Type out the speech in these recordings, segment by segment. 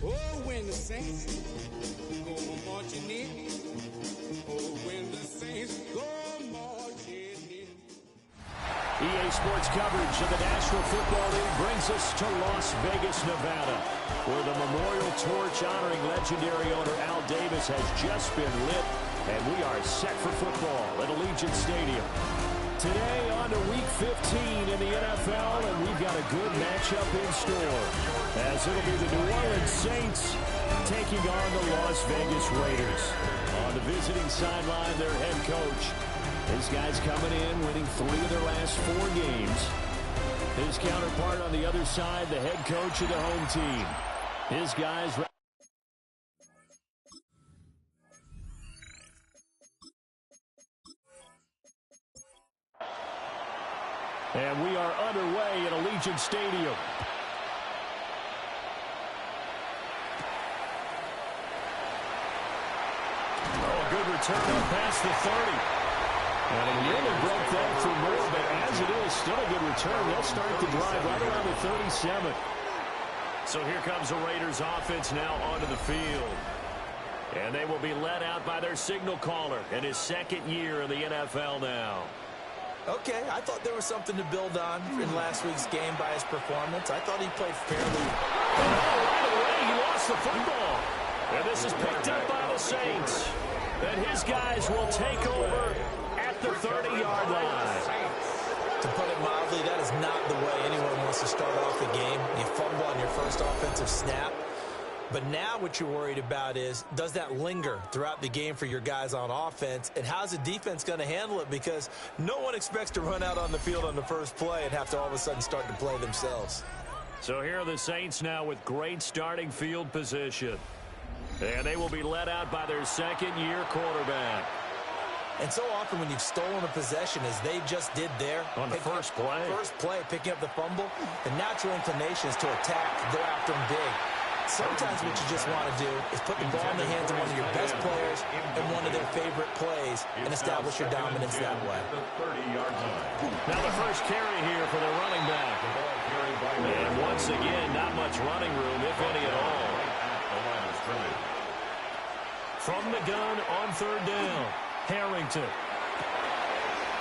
Oh, when the saints go marching in. Oh, when the saints go marching in. EA Sports coverage of the National Football League brings us to Las Vegas, Nevada, where the memorial torch honoring legendary owner Al Davis has just been lit, and we are set for football at Allegiant Stadium. Today on to Week 15 in the NFL, and we've got a good matchup in store, as it'll be the New Orleans Saints taking on the Las Vegas Raiders. On the visiting sideline, their head coach. His guys coming in, winning 3 of their last 4 games. His counterpart on the other side, the head coach of the home team. His guys... And we are underway at Allegiant Stadium. Oh, a good return up past the 30. And he really broke that for more, but as it is, still a good return. They'll start the drive right around the 37. So here comes the Raiders offense now onto the field. And they will be led out by their signal caller in his second year in the NFL now. Okay, I thought there was something to build on in last week's game by his performance. I thought he played fairly. And right away, he lost the football. And this is picked up by the Saints. And his guys will take over at the 30-yard line. To put it mildly, that is not the way anyone wants to start off the game. You fumble on your first offensive snap. But now what you're worried about is, does that linger throughout the game for your guys on offense? And how's the defense going to handle it? Because no one expects to run out on the field on the first play and have to all of a sudden start to play themselves. So here are the Saints now with great starting field position. And they will be led out by their second-year quarterback. And so often when you've stolen a possession, as they just did there. On the first play, picking up the fumble, the natural inclination is to attack, go after them big. Sometimes what you just want to do is put the ball in the hands of one of your best players in one of their favorite plays and establish your dominance that way. Now the first carry here for the running back. And once again, not much running room, if any at all. From the gun on third down, Harrington.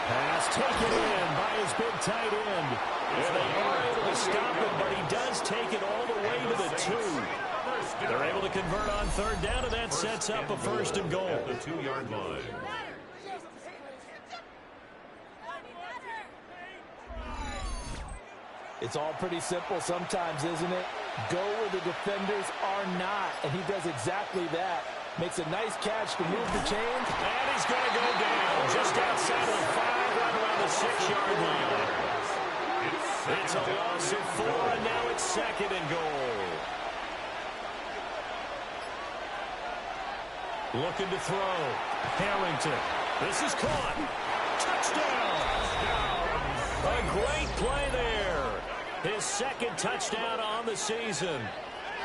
Pass taken in by his big tight end. And they are able to stop him, but he does take it all the way to the 2. They're able to convert on third down, and that sets up a first and goal. At the 2-yard line. It's all pretty simple sometimes, isn't it? Go where the defenders are not, and he does exactly that. Makes a nice catch to move the chains. And he's going to go down just outside of the 5, right around the 6-yard line. It's a loss of 4, and now it's second and goal. Looking to throw. Harrington. This is caught. Touchdown. A great play there. His second touchdown on the season.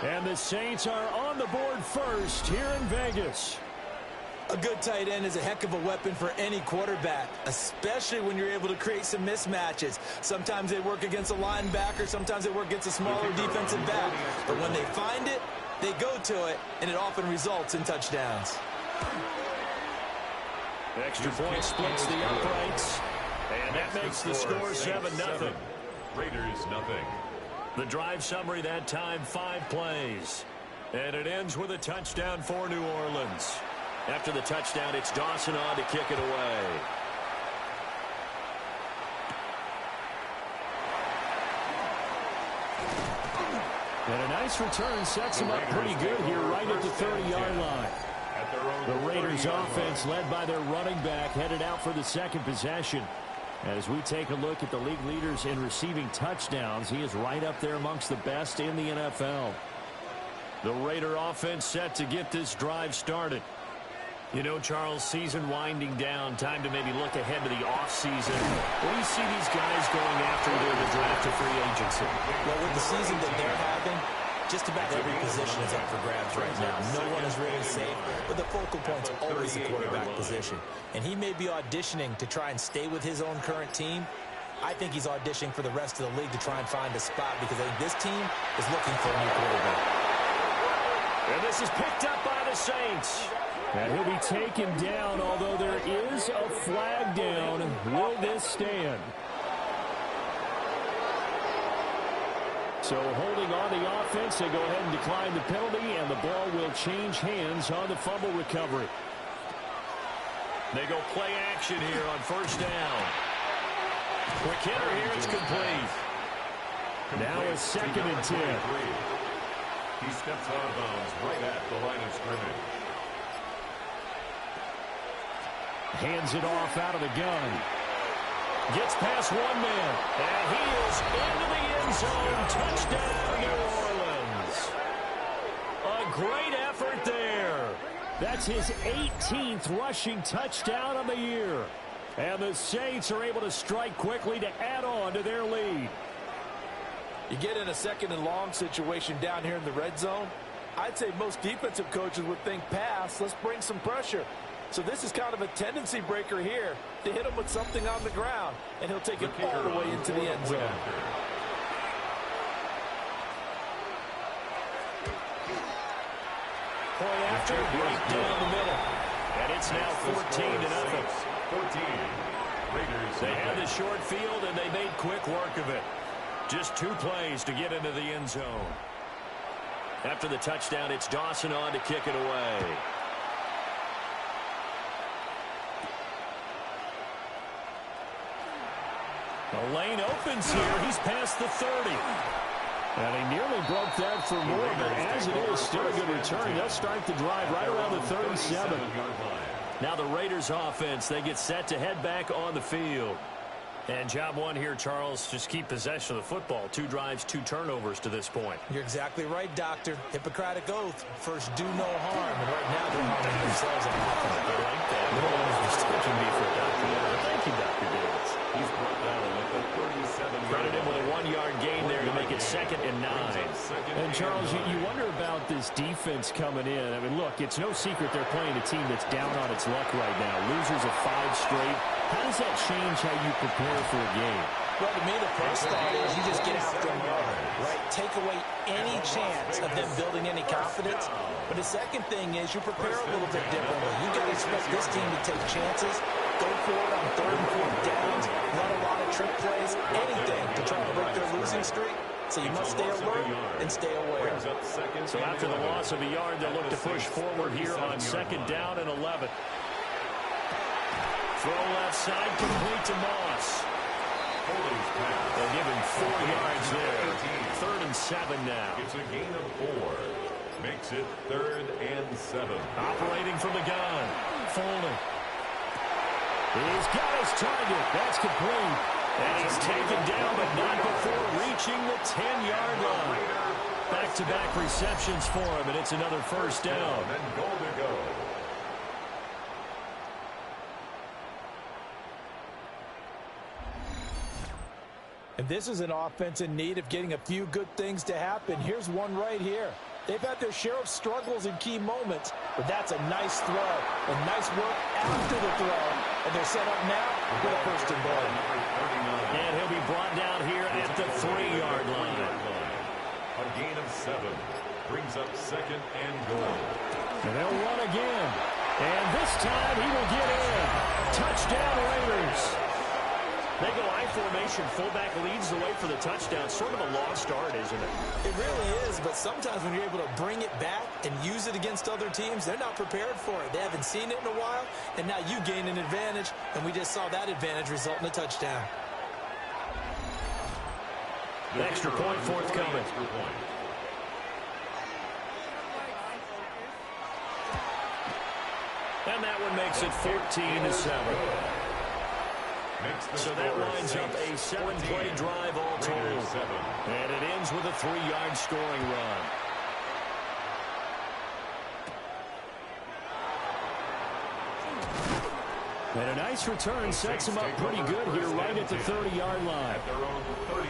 And the Saints are on the board first here in Vegas. A good tight end is a heck of a weapon for any quarterback, especially when you're able to create some mismatches. Sometimes they work against a linebacker, sometimes they work against a smaller defensive back. But when they find it, they go to it, and it often results in touchdowns. Extra point splits the uprights, and that makes the score 7-0. Raiders nothing. The drive summary that time, 5 plays. And it ends with a touchdown for New Orleans. After the touchdown, it's Dawson on to kick it away. And a nice return sets him up pretty good here right at the 30-yard line. The Raiders offense led by their running back headed out for the second possession. As we take a look at the league leaders in receiving touchdowns, he is right up there amongst the best in the NFL. The Raider offense set to get this drive started. You know, Charles, season winding down, time to maybe look ahead to the offseason. What do you see these guys going after during the draft to free agency? Well, with the season that they're having, just about every position is up for grabs right now. No one is really safe, but the focal point's always the quarterback position. And he may be auditioning to try and stay with his own current team. I think he's auditioning for the rest of the league to try and find a spot because I think this team is looking for a new quarterback. And this is picked up by the Saints. And he'll be taken down, although there is a flag down. Will this stand? So holding on the offense, they go ahead and decline the penalty, and the ball will change hands on the fumble recovery. They go play action here on first down. Quick hitter here, it's complete. Now a 2nd and 10. He steps out of bounds right at the line of scrimmage. Hands it off out of the gun. Gets past one man. And he is into the end zone. Touchdown, New Orleans. A great effort there. That's his 18th rushing touchdown of the year. And the Saints are able to strike quickly to add on to their lead. You get in a 2nd and long situation down here in the red zone. I'd say most defensive coaches would think pass. Let's bring some pressure. So this is kind of a tendency breaker here to hit him with something on the ground, and he'll take it all the way into the end zone. Point after, right down the middle. And it's now 14-0. 14. Raiders. They had the short field, and they made quick work of it. Just 2 plays to get into the end zone. After the touchdown, it's Dawson on to kick it away. The lane opens here. He's past the 30. And he nearly broke that for more, but as it is, still a good return. They'll start the drive right around the 37. Now the Raiders offense, they get set to head back on the field. And job one here, Charles, just keep possession of the football. 2 drives, 2 turnovers to this point. You're exactly right, Doctor. Hippocratic oath. First, do no harm. And right now, they're harming themselves and nothing. I like that. No one was mistaking me for Dr. Davis. Thank you, Dr. Davis. He's brought down at the 37. Credit him with a 1-yard gain there to make it 2nd and 9. And, Charles, you wonder about this defense coming in. I mean, look, it's no secret they're playing a team that's down on its luck right now. Losers of 5 straight. How does that change how you prepare for a game? Well, to me, the first thought is you just get after them hard, right? Take away any chance of them building any confidence. But the second thing is you prepare a little bit differently. You got to expect this team to take chances, go for it on 3rd and 4th downs, run a lot of trick plays, anything to try to break their losing streak. So you must stay alert and stay aware. So after the loss of a yard, they'll look to push forward here on 2nd down and 11. Throw left side, complete to Moss. They'll give him 4 yards there. 3rd and 7 now. It's a gain of 4. Makes it 3rd and 7. Operating from the gun. Folding. He's got his target. That's complete. And he's taken down, but not before reaching the 10-yard line. Back-to-back receptions for him, and it's another first down. And goal to go. And this is an offense in need of getting a few good things to happen. Here's one right here. They've had their share of struggles in key moments, but that's a nice throw and nice work after the throw. And they're set up now with a 1st and goal. And he'll be brought down here at the 3-yard line. A gain of 7 brings up 2nd and goal. And they'll run again. And this time he will get in. Touchdown Raiders. They go I formation. Fullback leads the way for the touchdown. Sort of a lost art, isn't it? It really is, but sometimes when you're able to bring it back and use it against other teams, they're not prepared for it. They haven't seen it in a while, and now you gain an advantage, and we just saw that advantage result in a touchdown. The extra point forthcoming. And that one makes it 14-7. So that lines up a 7-play drive all told. And it ends with a 3-yard scoring run. And a nice return sets him up pretty good here right at the 30-yard line.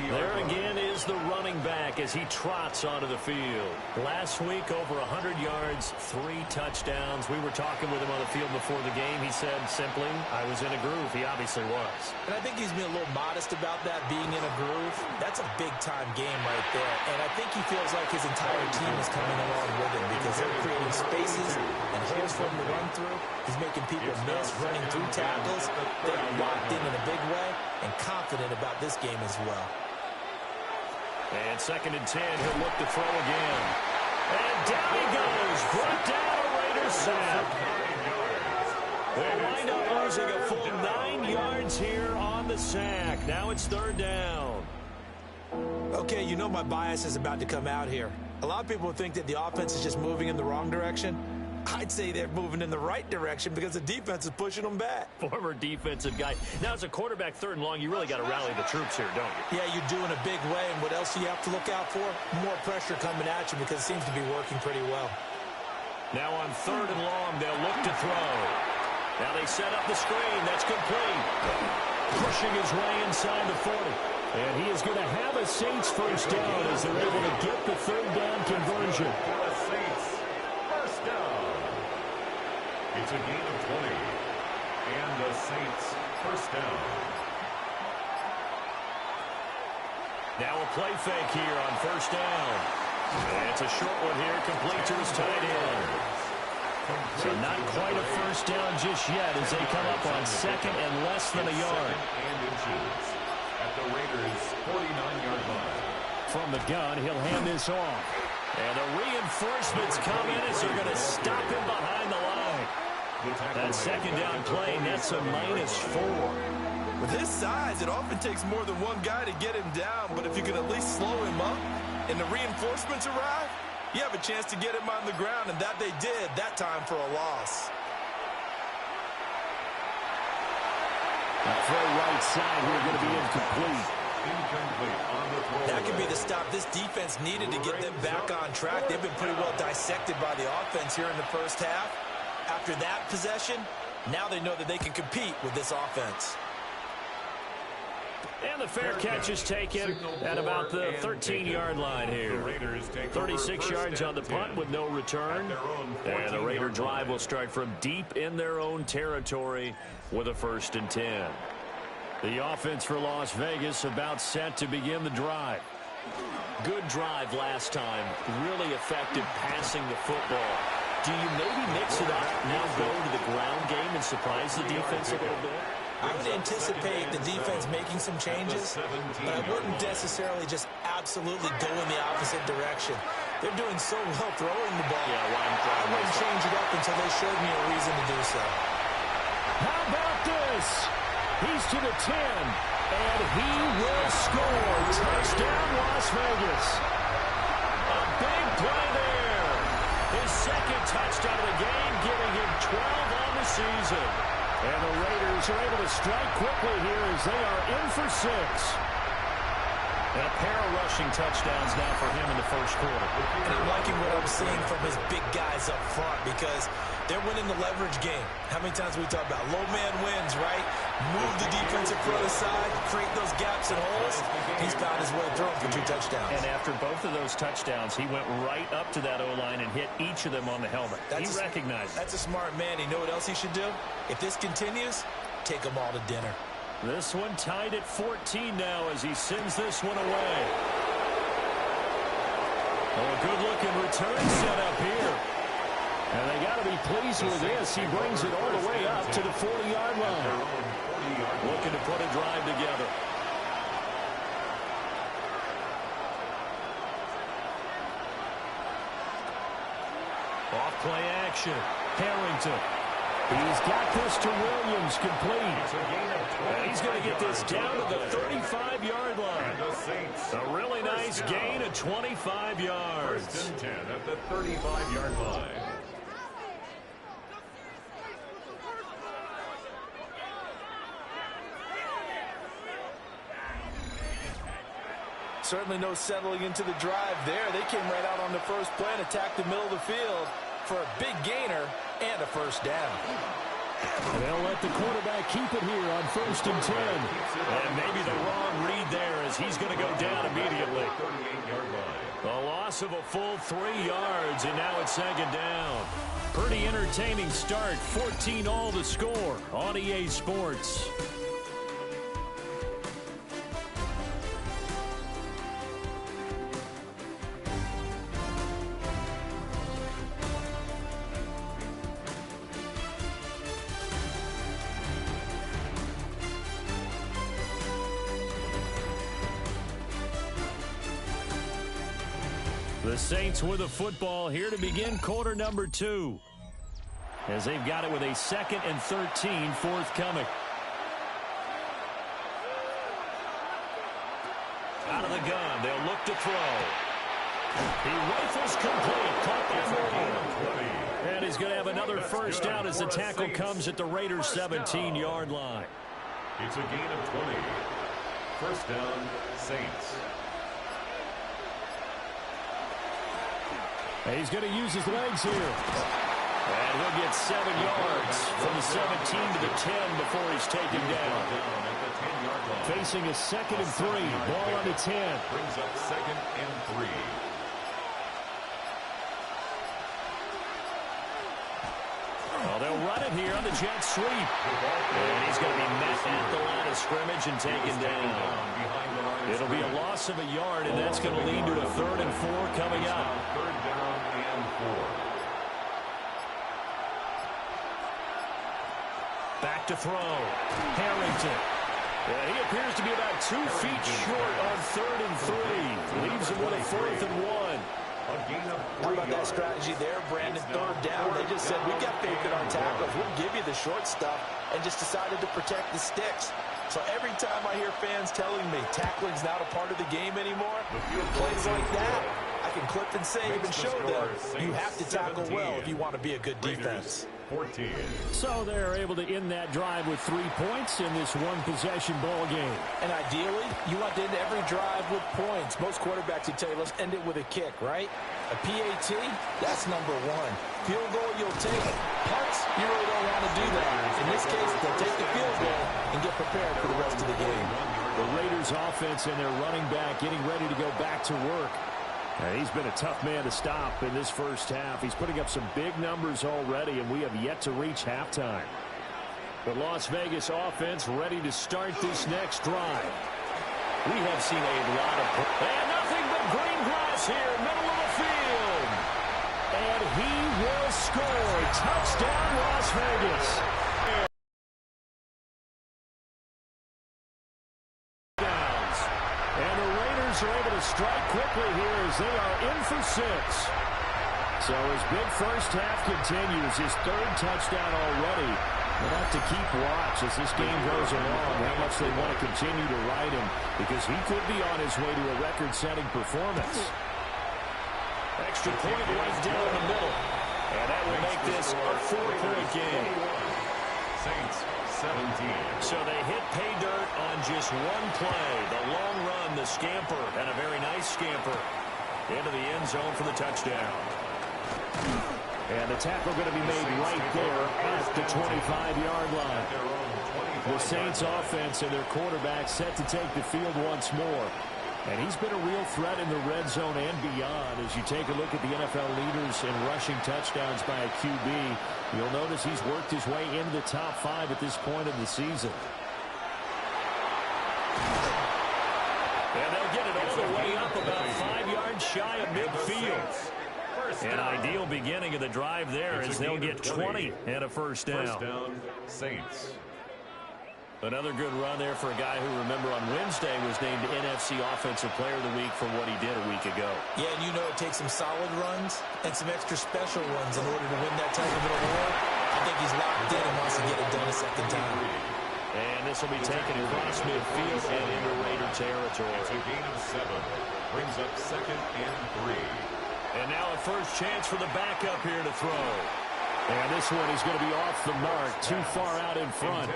There again is the running back as he trots onto the field. Last week, over 100 yards, 3 touchdowns. We were talking with him on the field before the game. He said simply, I was in a groove. He obviously was. And I think he's being a little modest about that, being in a groove. That's a big-time game right there. And I think he feels like his entire team is coming along with him because they're creating spaces and holes for him to run through. He's making people miss, running through tackles. They're locked in a big way and confident about this game as well. And 2nd and 10, he'll look to throw again. And down he goes. Brought down a Raiders sack. They wind up losing a full 9 yards here on the sack. Now it's 3rd down. Okay, you know my bias is about to come out here. A lot of people think that the offense is just moving in the wrong direction. I'd say they're moving in the right direction because the defense is pushing them back. Former defensive guy. Now, as a quarterback, 3rd and long, you really got to rally the troops here, don't you? Yeah, you do in a big way. And what else do you have to look out for? More pressure coming at you because it seems to be working pretty well. Now on 3rd and long, they'll look to throw. Now they set up the screen. That's complete. Pushing his way inside the 40. And he is going to have a Saints first down as they're able to get the 3rd down conversion. The Saints first down. It's a gain of 20. And the Saints first down. Now a play fake here on 1st down. And it's a short one here, complete to his tight end. So not quite a first down just yet as they come up on 2nd and less than a yard. And inches at the Raiders' 49-yard line. From the gun, he'll hand this off. And the reinforcements come in as they're going to stop him behind the line. That 2nd down play nets a -4. With his size, it often takes more than one guy to get him down, but if you can at least slow him up and the reinforcements arrive, you have a chance to get him on the ground, and that they did that time for a loss. Throw right side here, going to be incomplete. Incomplete on the throw. That could be the stop this defense needed to get them back on track. They've been pretty well dissected by the offense here in the first half. After that possession, now they know that they can compete with this offense. And the fair catch is taken at about the 13-yard line here. 36 yards on the punt with no return. And the Raider drive will start from deep in their own territory with a 1st and 10. The offense for Las Vegas about set to begin the drive. Good drive last time. Really effective passing the football. Do you maybe mix it up, now go to the ground game and surprise the defense a little bit? I would anticipate the defense making some changes, but I wouldn't necessarily just absolutely go in the opposite direction. They're doing so well throwing the ball. I wouldn't change it up until they showed me a reason to do so. How about this? He's to the 10, and he will score. Touchdown, Las Vegas. A big play there. His 2nd touchdown of the game, giving him 12 on the season. And the Raiders are able to strike quickly here as they are in for 6. And a pair of rushing touchdowns now for him in the first quarter. And I'm liking what I'm seeing from his big guys up front because they're winning the leverage game. How many times we talk about low man wins, right? Move the defensive front aside, create those gaps and holes. He's found his way through for 2 touchdowns. And after both of those touchdowns, he went right up to that O-line and hit each of them on the helmet. He recognized it. That's a smart man. You know what else he should do? If this continues, take them all to dinner. This one tied at 14 now as he sends this one away. Oh, a good-looking return set up here. And they got to be pleased with this. He brings it all the way up to the 40-yard line. Looking to put a drive together. Off play action. Harrington. He's got this to Williams, complete. And he's going to get this down to the 35-yard line. A really nice gain of 25 yards. 1st and 10 at the 35-yard line. Certainly no settling into the drive there. They came right out on the first play and attacked the middle of the field for a big gainer and a first down. And they'll let the quarterback keep it here on 1st and 10. And maybe the wrong read there as he's going to go down immediately. A loss of a full 3 yards, and now it's 2nd down. Pretty entertaining start. 14-all the score on EA Sports. The Saints with the football here to begin quarter number 2. As they've got it with a 2nd and 13 forthcoming. Out of the gun, they'll look to throw. He rifles complete. Caught by Moore. And he's going to have another first down as the tackle comes at the Raiders' 17-yard line. It's a gain of 20. First down, Saints. He's going to use his legs here. And he'll get 7 yards from the 17 to the 10 before he's taken down. Facing a 2nd and 3. Ball on the 10. Brings up 2nd and 3. Well, they'll run it here on the jet sweep. And he's going to be met at the line of scrimmage and taken down. It'll be a loss of a yard, and that's going to lead to a 3rd and 4 coming up. 3rd down and 4. Back to throw. Harrington. Yeah, he appears to be about 2 feet short on 3rd and 3. Leaves him with a 4th and 1. How about that strategy there, Brandon? 3rd down. They just said, we got faith in our tackles. We'll give you the short stuff, and just decided to protect the sticks. So every time I hear fans telling me tackling's not a part of the game anymore, plays like that, I can clip and save and show them you have to tackle well if you want to be a good defense. 14. So they're able to end that drive with 3 points in this one-possession ball game. And ideally, you want to end every drive with points. Most quarterbacks would tell you, let's end it with a kick, right? A PAT, that's number 1. Field goal, you'll take it. Punts, you really don't want to do that. In this case, they'll take the field goal and get prepared for the rest of the game. The Raiders offense and their running back getting ready to go back to work. He's been a tough man to stop in this first half. He's putting up some big numbers already, and we have yet to reach halftime. The Las Vegas offense ready to start this next drive. We have seen a lot of... And nothing but green grass here, middle of the field. And he will score. Touchdown, Las Vegas. Are able to strike quickly here as they are in for 6. So his big first half continues, his 3rd touchdown already. We'll have to keep watch as this game goes along, how much they want to continue to ride him, because he could be on his way to a record-setting performance. Extra point right down the middle. And that will make this a 4-point game. Saints 17. So they hit pay dirt on just one play. The long run, the scamper, and a very nice scamper into the end zone for the touchdown. And the tackle going to be made right there at the 25-yard line. The Saints offense and their quarterback set to take the field once more. And he's been a real threat in the red zone and beyond. As you take a look at the NFL leaders in rushing touchdowns by a QB, you'll notice he's worked his way into the top 5 at this point of the season. And they'll get it all the way up about 5 yards shy of midfield. An ideal beginning of the drive there as they'll get 20 and a first down. First down, Saints. Another good run there for a guy who, remember, on Wednesday was named NFC Offensive Player of the Week for what he did a week ago. Yeah, and you know it takes some solid runs and some extra special ones in order to win that type of an award. I think he's locked in and wants to get it done a second time. And this will be taken across midfield and into Raider territory. It's a gain of 7. Brings up 2nd and 3. And now a first chance for the backup here to throw. And this one is going to be off the mark, too far out in front.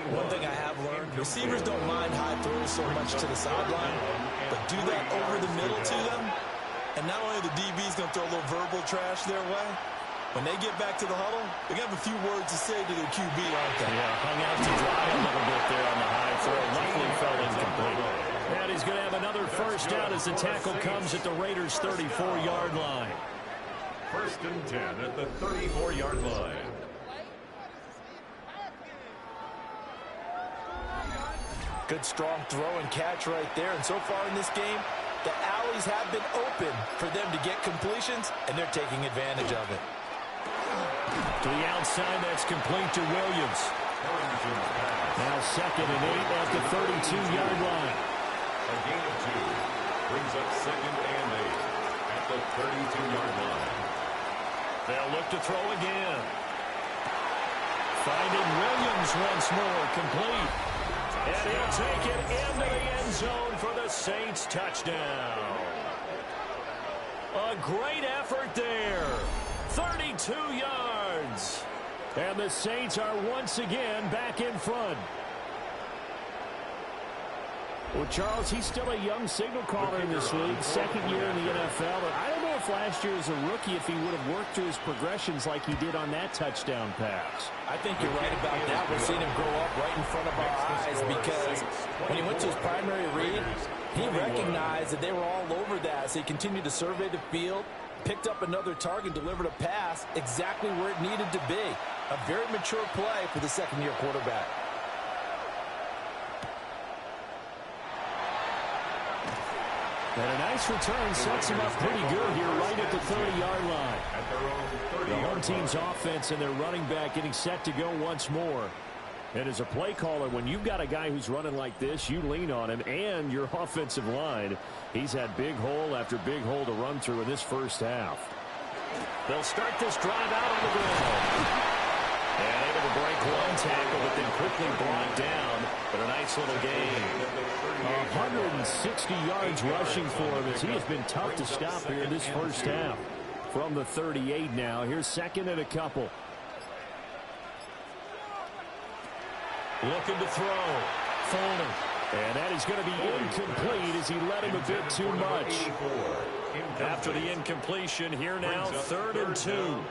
One thing I have learned, receivers don't mind high throws so much to the sideline, but do that over the middle to them, and not only the DB's going to throw a little verbal trash their way, when they get back to the huddle, they're going to have a few words to say to their QB, aren't they? Yeah, hung out to dry a little bit there on the high throw. Luckily fell incomplete. And he's going to have another first down as the tackle comes at the Raiders' 34-yard line. 1st and 10 at the 34-yard line. Good strong throw and catch right there. And so far in this game, the alleys have been open for them to get completions, and they're taking advantage of it. To the outside, that's complete to Williams. Now 2nd and 8 at the 32-yard line. A gain of 2. Brings up 2nd and 8. the 32-yard line. They'll look to throw again. Finding Williams once more, complete. And he'll take it into the end zone for the Saints touchdown. A great effort there. 32 yards. And the Saints are once again back in front. Well, Charles, he's still a young signal caller in this league, second year in the NFL. But I don't know if last year as a rookie, if he would have worked through his progressions like he did on that touchdown pass. I think you're right about that. We're seeing him grow up right in front of our eyes because when he went to his primary read, he recognized that they were all over that. So he continued to survey the field, picked up another target, delivered a pass exactly where it needed to be. A very mature play for the second-year quarterback. And a nice return sets him up pretty good here right at the 30-yard line. The home team's offense and their running back getting set to go once more. And as a play caller, when you've got a guy who's running like this, you lean on him and your offensive line. He's had big hole after big hole to run through in this first half. They'll start this drive out on the ground. And able to break one tackle, but then quickly brought down. But a nice little gain. 160 yards rushing for him as he has been tough to stop here in this first half. From the 38 now. Here's second and a couple. Looking to throw. Folding. And that is going to be incomplete as he let him a bit too much. After the incompletion, here now, 3rd and 2.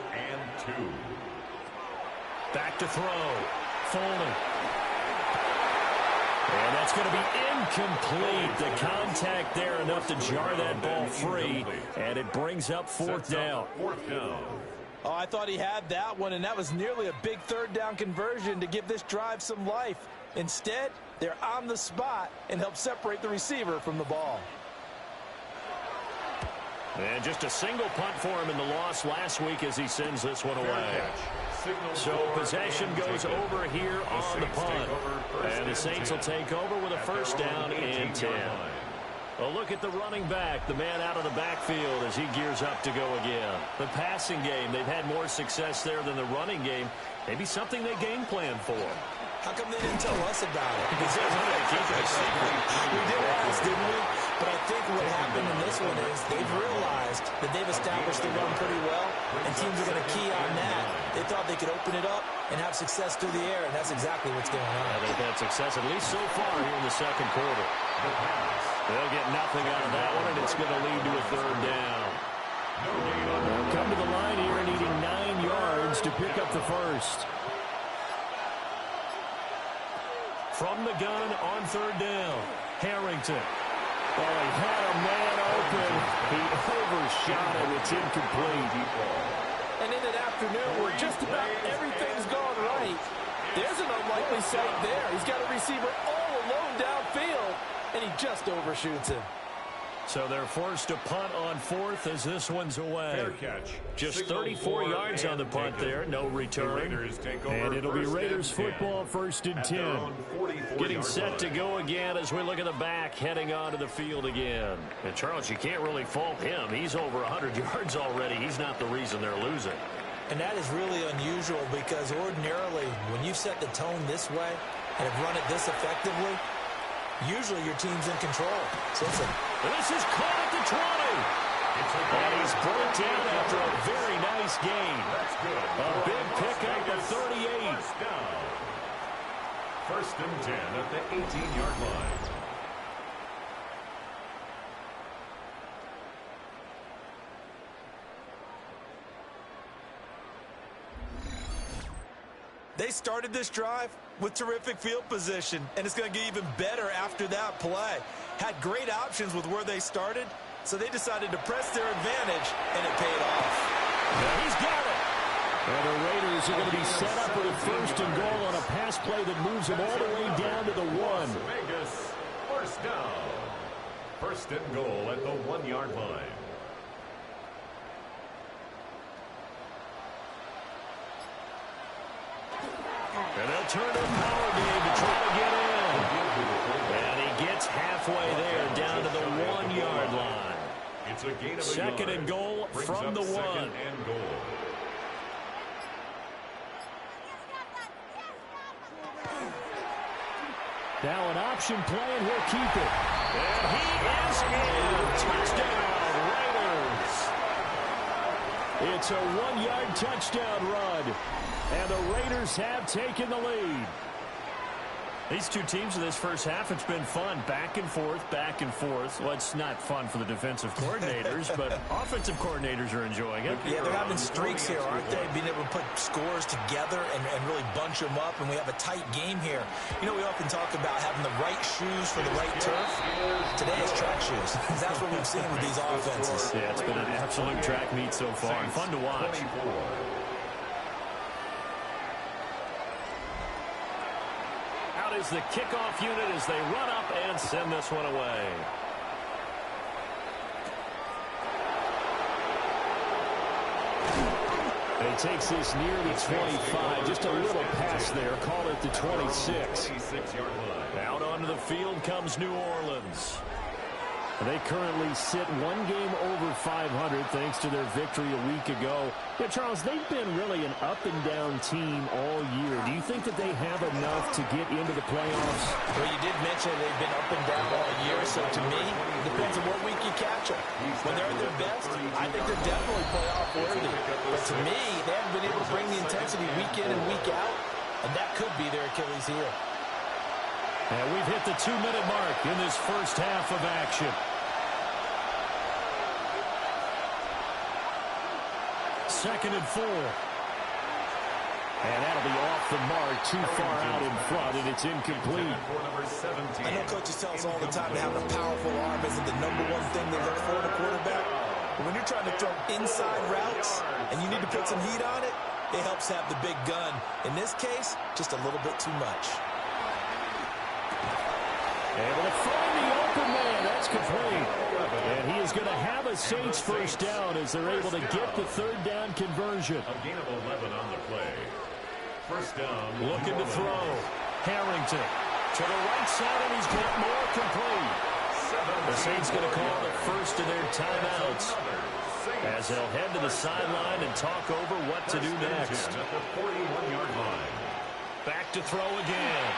Back to throw. Folding. And that's going to be incomplete. The contact there enough to jar that ball free. And it brings up 4th down. Oh, I thought he had that one, and that was nearly a big 3rd down conversion to give this drive some life. Instead, they're on the spot and help separate the receiver from the ball. And just a single punt for him in the loss last week as he sends this one away. So possession goes over here on the punt. And the Saints will take over with a 1st down and 10. A look at the running back, the man out of the backfield as he gears up to go again. The passing game, they've had more success there than the running game. Maybe something they game plan for. How come they didn't tell us about it? Because they wanted to keep it a secret. We did ask, didn't we? But I think what happened in this one is they've realized that they've established the run pretty well, and teams are going to key on that. They thought they could open it up and have success through the air, and that's exactly what's going on. They've had success, at least so far, here in the second quarter. They'll get nothing out of that one, and it's going to lead to a 3rd down. They'll come to the line here needing 9 yards to pick up the first. From the gun on 3rd down, Harrington. Oh, he had a man open. He overshot it. It's incomplete. And in an afternoon where just about everything's gone right, there's an unlikely sight there. He's got a receiver all alone downfield, and he just overshoots him. So they're forced to punt on 4th as this one's away. Just 34 yards on the punt there, no return. And it'll be Raiders football, 1st and 10. Getting set to go again as we look at the back, heading onto the field again. And Charles, you can't really fault him. He's over 100 yards already. He's not the reason they're losing. And that is really unusual because ordinarily when you set the tone this way and have run it this effectively, usually your team's in control. So listen. This is caught at the 20. And he's brought down after a very nice gain. A big pickup of 38. 1st and 10 at the 18-yard line. They started this drive with terrific field position, and it's going to get even better after that play. Had great options with where they started, so they decided to press their advantage, and it paid off. Now he's got it. And the Raiders are going to be set up with a 1st and goal on a pass play that moves them all the way down to the 1. Vegas, 1st down. 1st and goal at the 1-yard line. And they'll turn to power game to try to get in. And he gets halfway there down to the 1-yard line. It's a gain of a Second yard. and goal Brings from up the second 1. and goal. Now an option play, and he'll keep it. And he is in. Touchdown, Raiders. It's a 1-yard touchdown run, and the Raiders have taken the lead. These two teams in this first half, it's been fun. Back and forth, back and forth. Well, it's not fun for the defensive coordinators, but offensive coordinators are enjoying it. Yeah, they're having streaks here, aren't they? Being able to put scores together and really bunch them up, and we have a tight game here. You know, we often talk about having the right shoes for the right turf. Today is track shoes. That's what we've seen with these offenses. Yeah, it's been an absolute track meet so far, and fun to watch. 24. Out is the kickoff unit as they run up and send this one away. And he takes this near the 25. Just a little pass there. Call it the 26. Out onto the field comes New Orleans. They currently sit one game over 500 thanks to their victory a week ago. Yeah, Charles, they've been really an up-and-down team all year. Do you think that they have enough to get into the playoffs? Well, you did mention they've been up and down all year, so to me, it depends on what week you catch them. When they're at their best, I think they're definitely playoff worthy. But to me, they haven't been able to bring the intensity week in and week out, and that could be their Achilles heel. And we've hit the 2-minute mark in this first half of action. Second and 4. And that'll be off the mark, too far out in front, and it's incomplete. I know coaches tell us all the time that having a powerful arm isn't the #1 thing they look for in a quarterback. But when you're trying to throw inside routes and you need to put some heat on it, it helps have the big gun. In this case, just a little bit too much. Able to find the open man. That's complete. And he is going to have a Saints first down as they're able to get the third down conversion. A gain of 11 on the play. First down. Looking to throw. Harrington to the right side, and he's got more complete. The Saints going to call the first of their timeouts as they'll head to the sideline and talk over what to do next. At the 41-yard line. Back to throw again.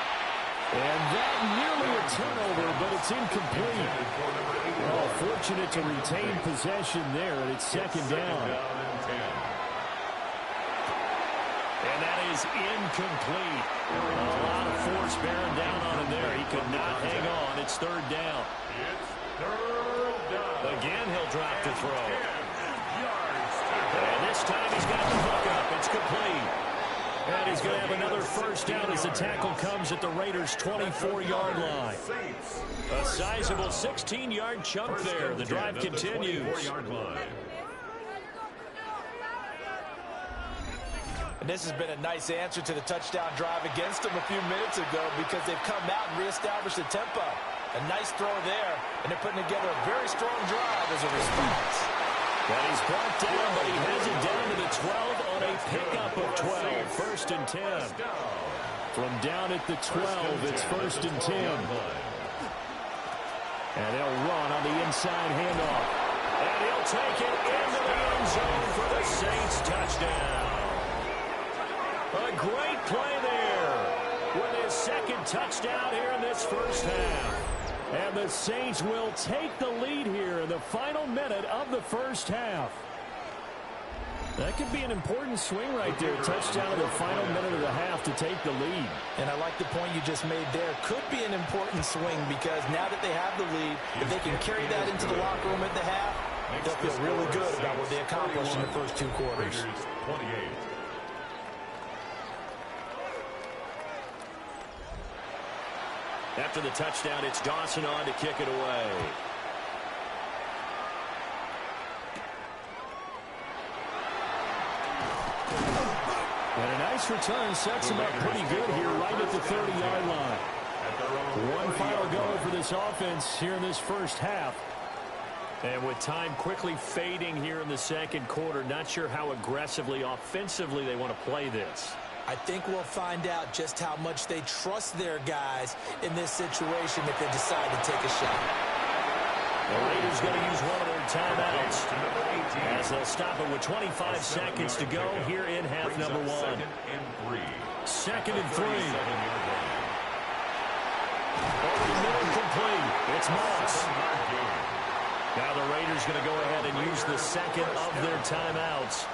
And that nearly a turnover, but it's incomplete. Oh, fortunate to retain possession there, and it's second down. And that is incomplete. A lot of force bearing down on him there. He could not hang on. It's third down. Again, he'll drop to throw. And this time he's got the hook up. It's complete. And he's going to have another first down as the tackle comes at the Raiders' 24-yard line. A sizable 16-yard chunk there. The drive continues. And this has been a nice answer to the touchdown drive against them a few minutes ago because they've come out and reestablished the tempo. A nice throw there, and they're putting together a very strong drive as a response. And he's brought down, but he has it down to the 12 on a pickup of 12. First and 10. From down at the 12, it's first and 10. And they'll run on the inside handoff. And he'll take it into the end zone for the Saints touchdown. A great play there with his second touchdown here in this first half. And the Saints will take the lead here in the final minute of the first half. That could be an important swing right there. Touchdown in the final minute of the half to take the lead. And I like the point you just made there. Could be an important swing because now that they have the lead, if they can carry that into the locker room at the half, they'll feel really good about what they accomplished in the first two quarters. 28. After the touchdown, it's Dawson on to kick it away. And a nice return sets him up pretty good here right at the 30-yard line. One final go for this offense here in this first half. And with time quickly fading here in the second quarter, not sure how aggressively, offensively they want to play this. I think we'll find out just how much they trust their guys in this situation if they decide to take a shot. The Raiders going to use one of their timeouts as they'll stop it with 25 seconds to go here in half number one. Second and 3. Over the middle, complete. It's Moss. Now the Raiders going to go ahead and use the second of their timeouts.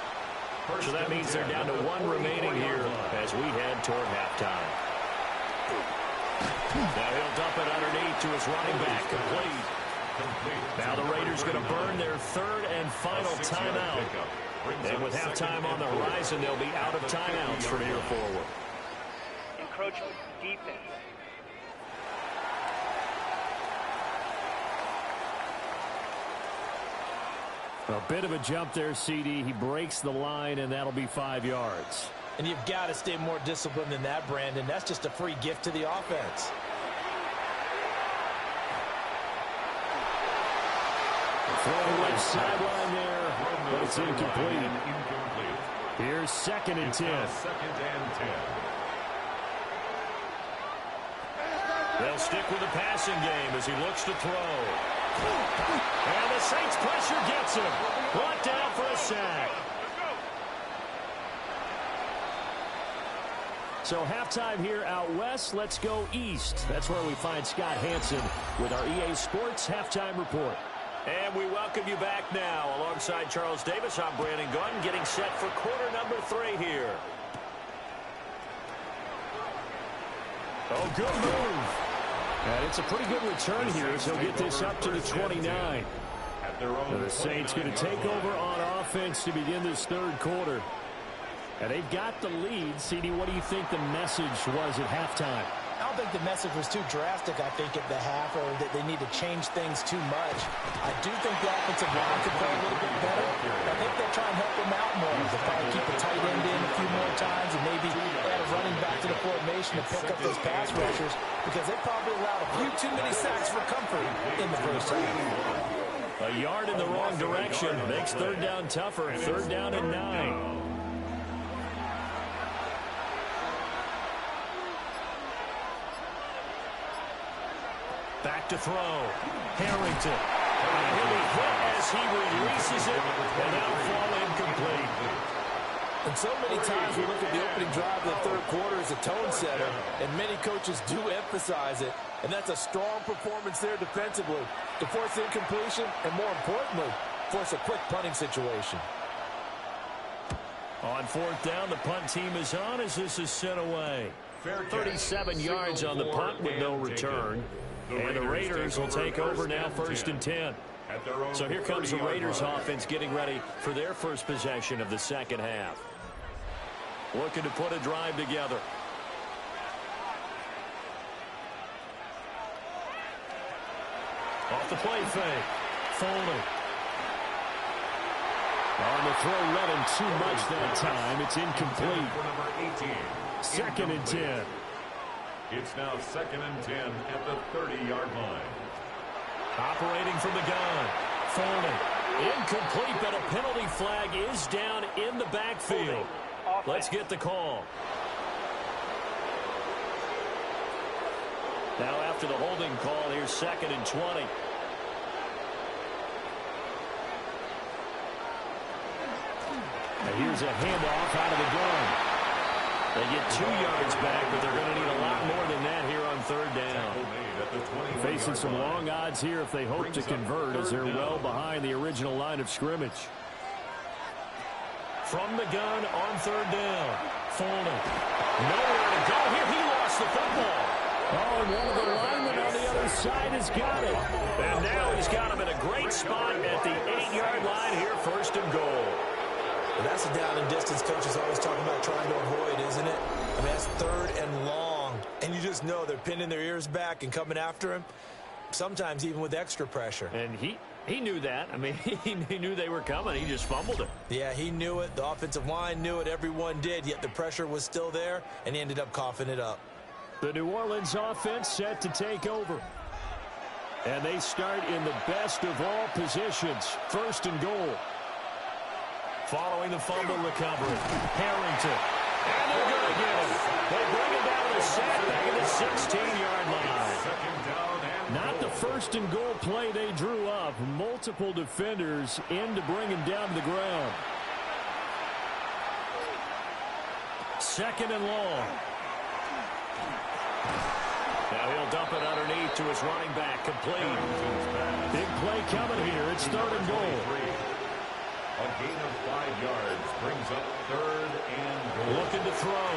So that means they're down to 1 remaining here as we head toward halftime. Now he'll dump it underneath to his running back, complete. Now the Raiders going to burn their third and final timeout. And with halftime on the horizon, they'll be out of timeouts from here forward. Encroachment, defense. A bit of a jump there, CD. He breaks the line, and that'll be 5 yards. And you've got to stay more disciplined than that, Brandon. That's just a free gift to the offense. Throw left sideline there, but it's incomplete. Here's second and 10. They'll stick with the passing game as he looks to throw. And the Saints pressure gets him. Brought down for a sack. So halftime here out west. Let's go east. That's where we find Scott Hanson with our EA Sports Halftime Report. And we welcome you back now. Alongside Charles Davis, I'm Brandon Gunn, getting set for quarter number 3 here. Oh, good move. And it's a pretty good return here as he'll get this up to the 29. And the Saints going to take over on offense to begin this third quarter. And they've got the lead. CD, what do you think the message was at halftime? I don't think the message was too drastic, I think, at the half, or that they need to change things too much. I do think the offensive line could play a little bit better. I think they'll try and help them out more. They'll probably keep the tight end in a few more times and maybe add a running back to the formation to pick up those pass rushers, because they probably allowed a few too many sacks for comfort in the first half. A yard in the wrong direction makes third down tougher. Third down and 9. Back to throw. Harrington. And he'll be hit as he releases it, and that'll fall incomplete. And so many times we look at the opening drive of the third quarter as a tone setter, and many coaches do emphasize it, and that's a strong performance there defensively to force incompletion and, more importantly, force a quick punting situation. On fourth down, the punt team is on as this is sent away. 37 yards on the punt with no return. And the Raiders will take over now, first and 10. So here comes the Raiders offense getting ready for their first possession of the second half. Looking to put a drive together. Off the play fake. Foley. On the throw, led him too much that time. It's incomplete. Second and 10. It's now second and 10 at the 30-yard line. Operating from the gun. Foley. Incomplete, but a penalty flag is down in the backfield. Let's get the call. Now after the holding call, here's second and 20. And here's a handoff out of the gun. They get 2 yards back, but they're going to need a lot more than that here on third down. Facing some long odds here if they hope to convert, as they're well behind the original line of scrimmage. From the gun on third down. Foley. Nowhere to go here. He lost the football. Oh, and one of the linemen on the other side has got it. And now he's got him in a great spot at the 8-yard line here, first and goal. Well, that's a down and distance coach is always talking about trying to avoid, isn't it? I mean, that's third and long. And you just know they're pinning their ears back and coming after him, sometimes even with extra pressure. And he knew that. I mean, he knew they were coming. He just fumbled it. Yeah, he knew it. The offensive line knew it. Everyone did, yet the pressure was still there, and he ended up coughing it up. The New Orleans offense set to take over. And they start in the best of all positions, first and goal. Following the fumble recovery, Harrington. And they're going to get him. They bring him down to the sack back at the 16-yard line. Second down and Not the first and goal play they drew up. Multiple defenders in to bring him down to the ground. Second and long. Now he'll dump it underneath to his running back. Complete. Big play coming here. It's third and goal. A gain of 5 yards brings up third and goal. Looking to throw.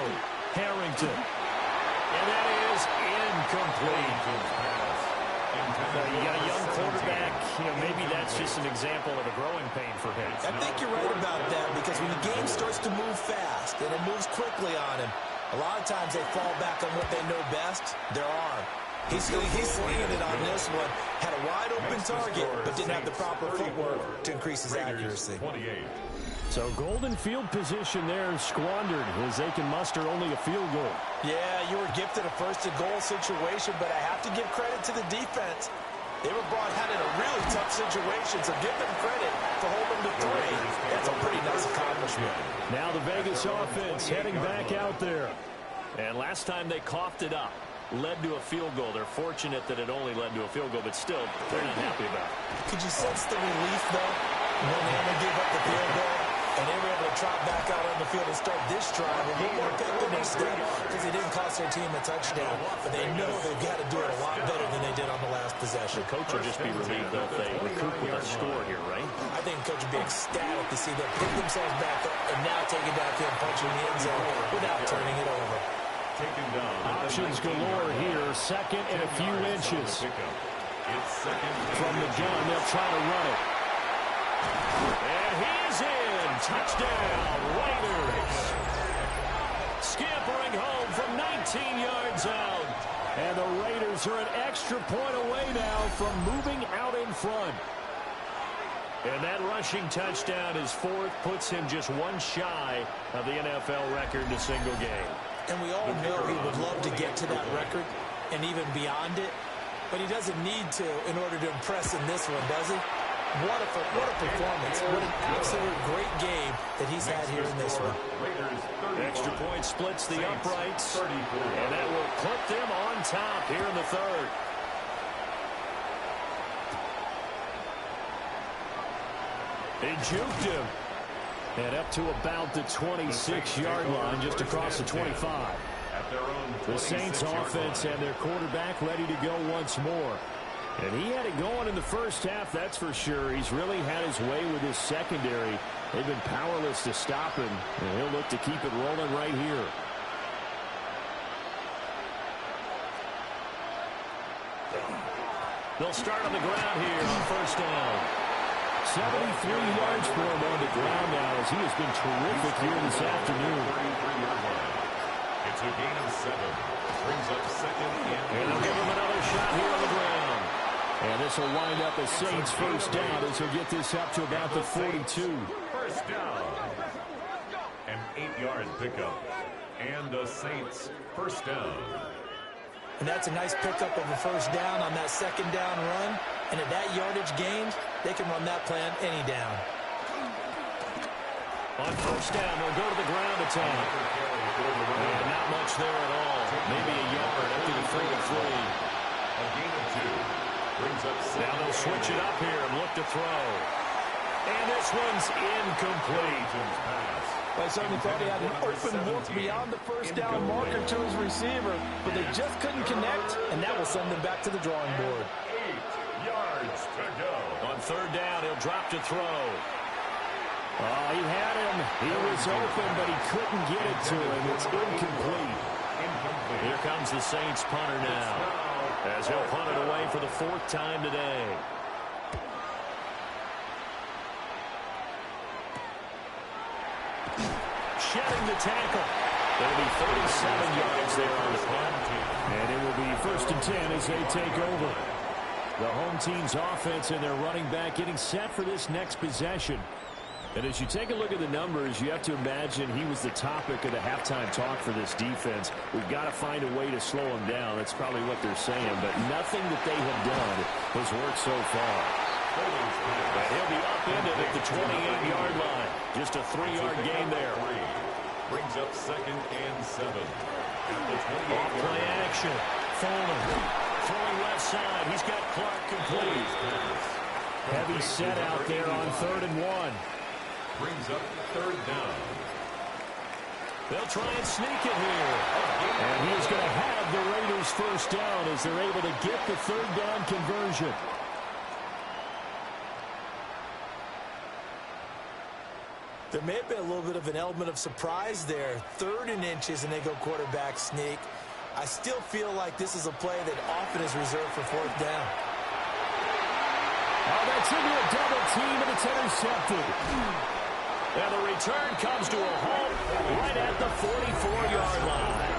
Harrington. And that is incomplete. You got a young quarterback. Maybe that's just an example of a growing pain for him. I think you're right about that, because when the game starts to move fast and it moves quickly on him, a lot of times they fall back on what they know best, their arm. He's swinging it on this one. Had a wide open target, but didn't have the proper footwork to increase his accuracy. So golden field position there squandered as they can muster only a field goal. Yeah, you were gifted a first and goal situation, but I have to give credit to the defense. They were brought out in a really tough situation, so give them credit for holding them to 3. That's a pretty nice accomplishment. Now the Vegas offense heading back out there. And last time they coughed it up, led to a field goal. They're fortunate that it only led to a field goal, but still, they're not happy about it. Could you sense the relief, though, when they gave up the field goal? And they were able to trot back out on the field and start this drive a little more pick than they step, because they didn't cost their team a touchdown. But they know they've got to do it a lot better than they did on the last possession. The coach will just be relieved though if they recoup with a score here, right? I think the coach would be ecstatic to see them pick themselves back up and now take it downfield, punching the end zone without turning it over. Options galore here. Second and a few inches. From the gun, they'll try to run it. And he's in. Touchdown, Raiders. Scampering home from 19 yards out. And the Raiders are an extra point away now from moving out in front. And that rushing touchdown, his 4th, puts him just one shy of the NFL record in a single game. And we all know he would love to get to that record and even beyond it, but he doesn't need to in order to impress in this one, does he? What a performance. What an absolute great game that he's had here in this one. Extra point splits the uprights, and that will put them on top here in the third. They juked him. And up to about the 26-yard line, just across the 25. The Saints offense and their quarterback ready to go once more. And he had it going in the first half, that's for sure. He's really had his way with his secondary. They've been powerless to stop him, and he'll look to keep it rolling right here. They'll start on the ground here on first down. 73 yards for him on the ground now, as he has been terrific here this afternoon. It's a gain of 7. Brings up second and they'll give him another shot here on the ground. And this will wind up a Saints first down as he'll get this up to about the 42. First down. An 8-yard pickup. And the Saints first down. And that's a nice pickup of a first down on that second down run. And at that yardage gained, they can run that plan any down. On first down, they'll go to the ground attack. And not much there at all. Maybe a yard up to the 43. A gain of 2. Brings up 7. Now they'll switch it up here and look to throw. And this one's incomplete. I certainly thought he had an open look beyond the first down marker to his receiver, but they just couldn't connect, and that will send them back to the drawing board. 8 yards to go. On third down, he'll drop to throw. He had him. He was open, but he couldn't get it to him. It's incomplete. Here comes the Saints punter now, as he'll punt it away for the 4th time today. Shedding the tackle. That'll be 37 yards there on the punt. And it will be 1st and 10 as they take over. The home team's offense and their running back getting set for this next possession. And as you take a look at the numbers, you have to imagine he was the topic of the halftime talk for this defense. We've got to find a way to slow him down. That's probably what they're saying. But nothing that they have done has worked so far. And he'll be upended at the 28-yard line. Just a 3-yard gain there. Brings up 2nd and 7. Off play action. Fuller throwing left side. He's got Clark complete. Heavy set out there on 3rd and 1. Brings up 3rd down. They'll try and sneak it here. And he is going to have the Raiders first down as they're able to get the 3rd down conversion. There may have been a little bit of an element of surprise there. 3rd and inches, and they go quarterback sneak. I still feel like this is a play that often is reserved for 4th down. Oh, that's into a double team, and it's intercepted. And the return comes to a halt right at the 44-yard line.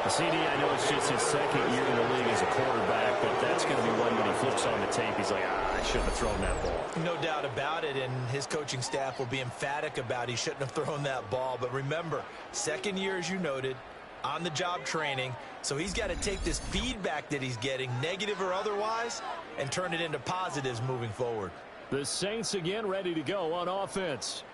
CD, I know it's just his 2nd year in the league as a quarterback, but that's going to be one when he flips on the tape. He's like, I shouldn't have thrown that ball. No doubt about it, and his coaching staff will be emphatic about he shouldn't have thrown that ball. But remember, 2nd year, as you noted, on-the-job training, so he's got to take this feedback that he's getting, negative or otherwise, and turn it into positives moving forward. The Saints again ready to go on offense.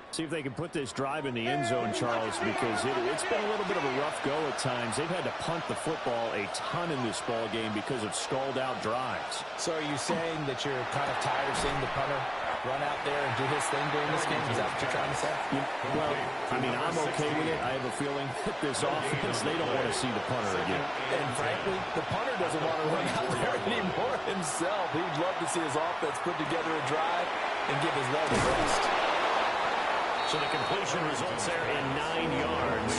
See if they can put this drive in the end zone, Charles, because it's been a little bit of a rough go at times. They've had to punt the football a ton in this ball game because of stalled-out drives. So are you saying that you're kind of tired of seeing the punter run out there and do his thing during this game? Is that what you're trying to say? Well, I mean, I'm okay with it. I have a feeling that this offense, they don't want to see the punter again. And frankly, the punter doesn't want to run out there anymore himself. He'd love to see his offense put together a drive and give his legs a rest. So the completion results there in 9 yards.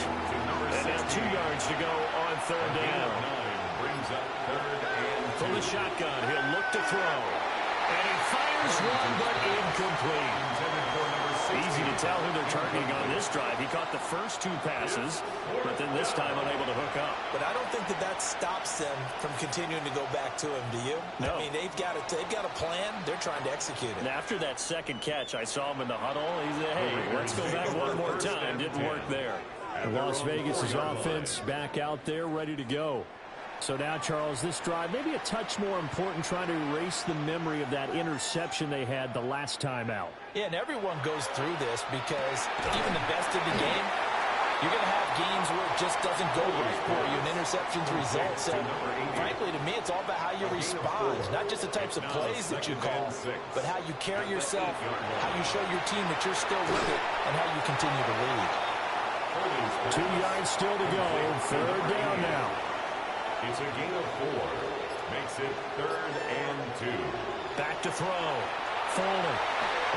And now 2 yards to go on 3rd down. Brings up 3rd and 2. From the shotgun, he'll look to throw. And he fires one, but incomplete. Easy to tell who they're targeting on this drive. He caught the first 2 passes, but then this time unable to hook up. But I don't think that stops them from continuing to go back to him, do you? No. I mean, they've got a plan. They're trying to execute it. And after that 2nd catch, I saw him in the huddle. He said, hey, let's go back one more time. Didn't work there. Las Vegas' offense back out there, ready to go. So now, Charles, this drive maybe a touch more important, trying to erase the memory of that interception they had the last time out. Yeah, and everyone goes through this because even the best of the game, you're going to have games where it just doesn't go right for you, and interceptions result. So, frankly, to me, it's all about how you respond, not just the types of plays that you call, but how you carry yourself, how you show your team that you're still with it, and how you continue to lead. 2 yards still to go. 3rd down now. It's a gain of 4. Makes it 3rd and 2. Back to throw. Fuller.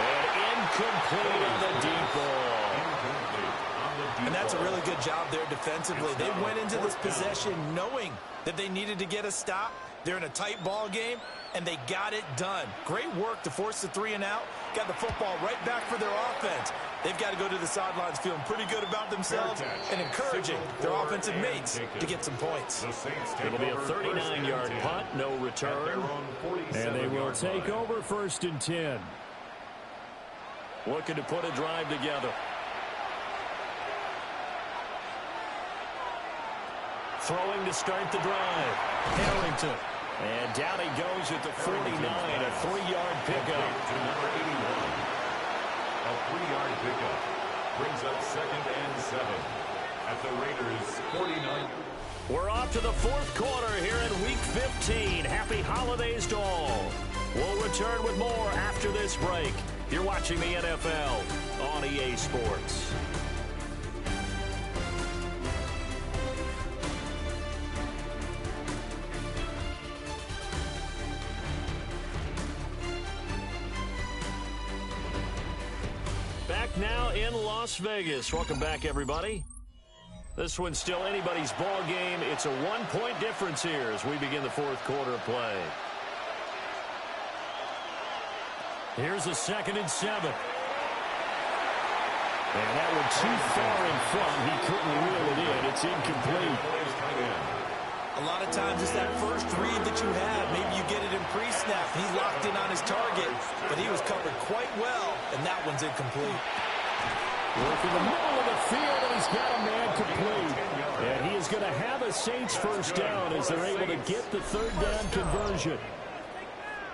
And incomplete on the deep ball. And that's a really good job there defensively. They went into this possession knowing that they needed to get a stop. They're in a tight ball game, and they got it done. Great work to force the 3 and out. Got the football right back for their offense. They've got to go to the sidelines feeling pretty good about themselves and encouraging their offensive mates to get some points. It'll be a 39-yard punt, no return. And they will take over 1st and 10. Looking to put a drive together. Throwing to start the drive. Harrington. And down he goes at the 49, a 3-yard pickup. To number 81. A 3-yard pickup. Brings up 2nd and 7 at the Raiders' 49. We're off to the 4th quarter here in Week 15. Happy holidays to all. We'll return with more after this break. You're watching the NFL on EA Sports. Back now in Las Vegas. Welcome back, everybody. This one's still anybody's ball game. It's a 1-point difference here as we begin the 4th quarter play. Here's a 2nd and 7. And that one too far in front. He couldn't reel it in. It's incomplete. A lot of times it's that first read that you have. Maybe you get it in pre-snap. He's locked in on his target, but he was covered quite well, and that one's incomplete. Work in the middle of the field, and he's got a man complete. And he is going to have a Saints first down as they're able to get the 3rd down conversion.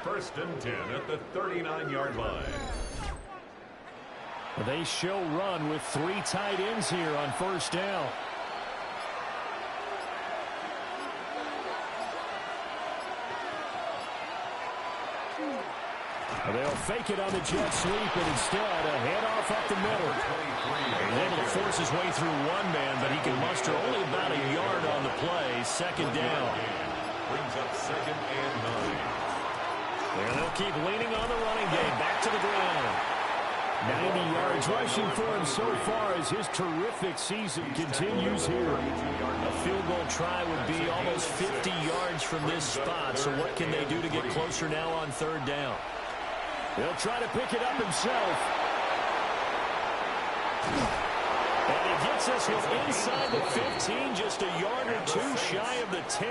1st and 10 at the 39-yard line. They show run with 3 tight ends here on 1st down. They'll fake it on the jet sweep, and instead a handoff up the middle. He's able to force his way through one man, but he can muster only about a yard on the play. Second down. Brings up second and 9. And they'll keep leaning on the running game. Back to the ground. 90 yards rushing for him so far as his terrific season continues here. A field goal try would be almost 50 yards from this spot. So what can they do to get closer now on third down? He'll try to pick it up himself. And he gets this one inside the 15, just a yard or two shy of the 10.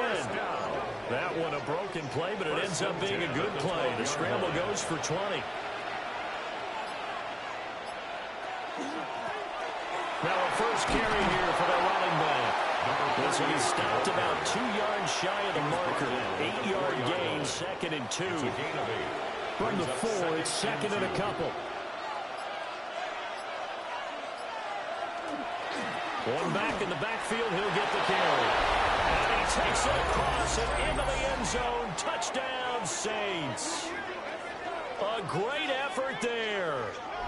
That one a broken play, but it ends up being a good play. The scramble goes for 20. Now a first carry here for the running back. This one is stopped about 2 yards shy of the marker. 8-yard gain, second and 2. From the 4, it's second and a couple. One back in the backfield, he'll get the carry. And he takes it across and into the end zone. Touchdown, Saints. A great effort there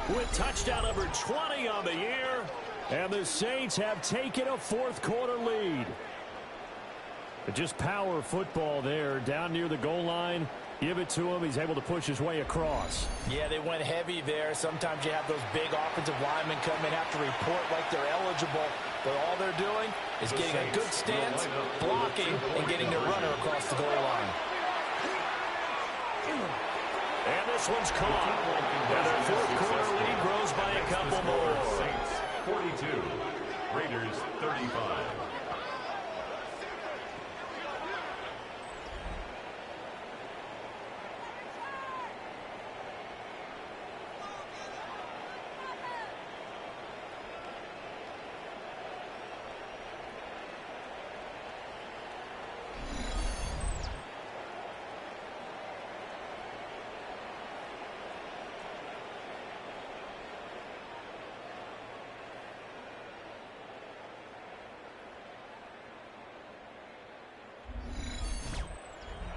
with touchdown number 20 on the year. And the Saints have taken a fourth-quarter lead. But just power football there down near the goal line. Give it to him. He's able to push his way across. Yeah, they went heavy there. Sometimes you have those big offensive linemen come in, have to report like they're eligible. But all they're doing is getting a good stance, blocking, and getting their runner across the goal line. And this one's caught. And their fourth-quarter lead grows by a couple more. Saints 42, Raiders 35.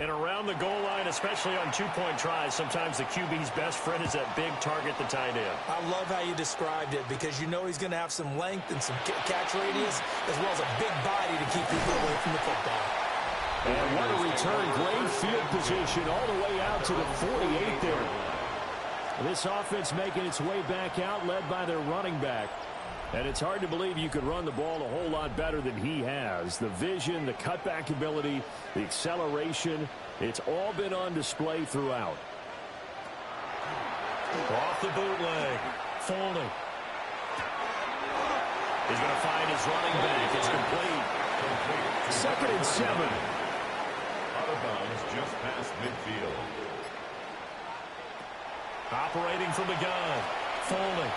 And around the goal line, especially on two-point tries, sometimes the QB's best friend is that big target, the tight end. I love how you described it because you know he's going to have some length and some catch radius as well as a big body to keep people away from the football. And what a return. Great field position all the way out to the 48 there. This offense making its way back out, led by their running back. And it's hard to believe you could run the ball a whole lot better than he has. The vision, the cutback ability, the acceleration, it's all been on display throughout. Off the bootleg. Folding. He's going to find his running back. It's complete. Second and 7. Out of bounds just past midfield. Operating from the gun. Folding.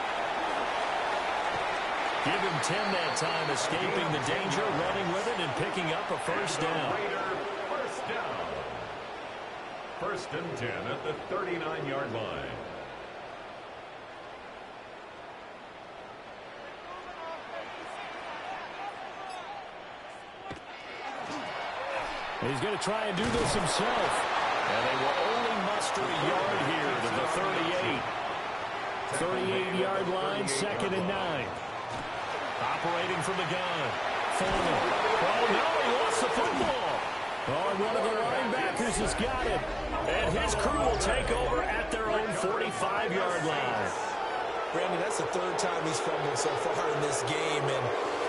Give him 10 that time, escaping the danger, running with it, and picking up a first down. First down. First and 10 at the 39-yard line. He's going to try and do this himself. And they will only muster a yard here to the 38. 38-yard line, second and 9. Operating from the gun. Foreman. Oh, no, he lost the football. Oh, and one of the linebackers has got it. And his crew will take over at their own 45-yard line. Brandon, that's the third time he's fumbled so far in this game. And,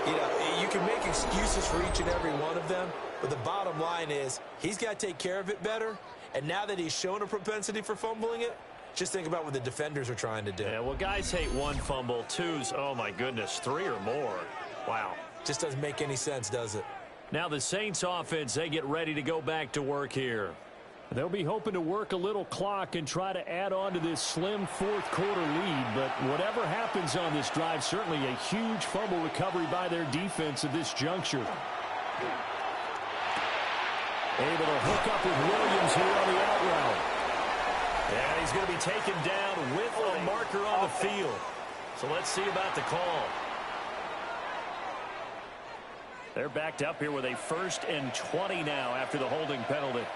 you know, you can make excuses for each and every one of them. But the bottom line is he's got to take care of it better. And now that he's shown a propensity for fumbling it, just think about what the defenders are trying to do. Yeah, well, guys hate one fumble, twos, oh my goodness, 3 or more. Wow. Just doesn't make any sense, does it? Now the Saints offense, they get ready to go back to work here. They'll be hoping to work a little clock and try to add on to this slim fourth-quarter lead. But whatever happens on this drive, certainly a huge fumble recovery by their defense at this juncture. Able to hook up with Williams here on the out route. And he's going to be taken down with a marker on the field. So let's see about the call. They're backed up here with a 1st and 20 now after the holding penalty.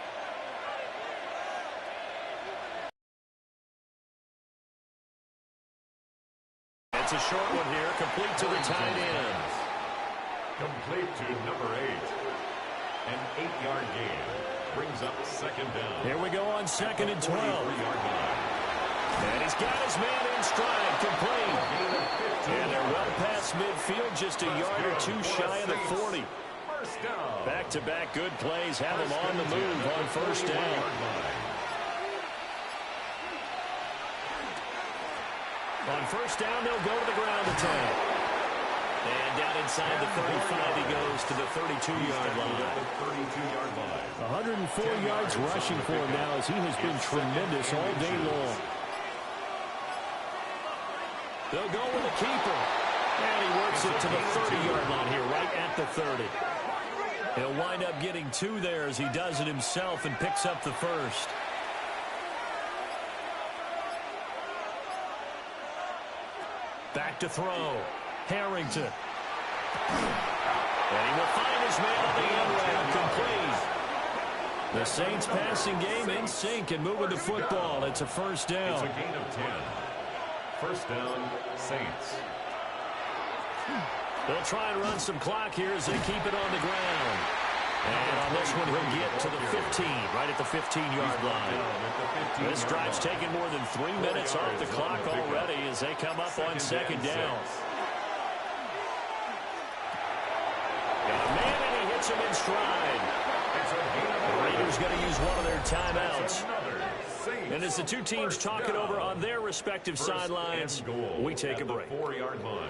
It's a short one here, complete to the tight end. Complete to number 8. An 8-yard gain brings up second down. Here we go on second and 12. And he's got his man in stride, complete. And they're well past midfield, just a yard or two shy of the 40. Back-to-back good plays have them on the move on first down. On first down, they'll go to the ground attack. And down inside the 35, he goes to the 32-yard line. 104 yards rushing for him now as he has been tremendous all day long. They'll go with the keeper. And he works it to the 30-yard line here, right at the 30. He'll wind up getting 2 there as he does it himself and picks up the first. Back to throw. Harrington. And he will find his man on the end round, complete. The Saints passing game in sync and moving to football. It's a first down. It's a gain of 10. First down, Saints. They'll try and run some clock here as they keep it on the ground. And on this one, he'll get to the 15, right at the 15-yard line. This drive's taken more than 3 minutes off the clock already as they come up on second down. Got a man, and he hits him in stride. The Raiders going to use one of their timeouts. And as the two teams talk it over on their respective sidelines, we take a break.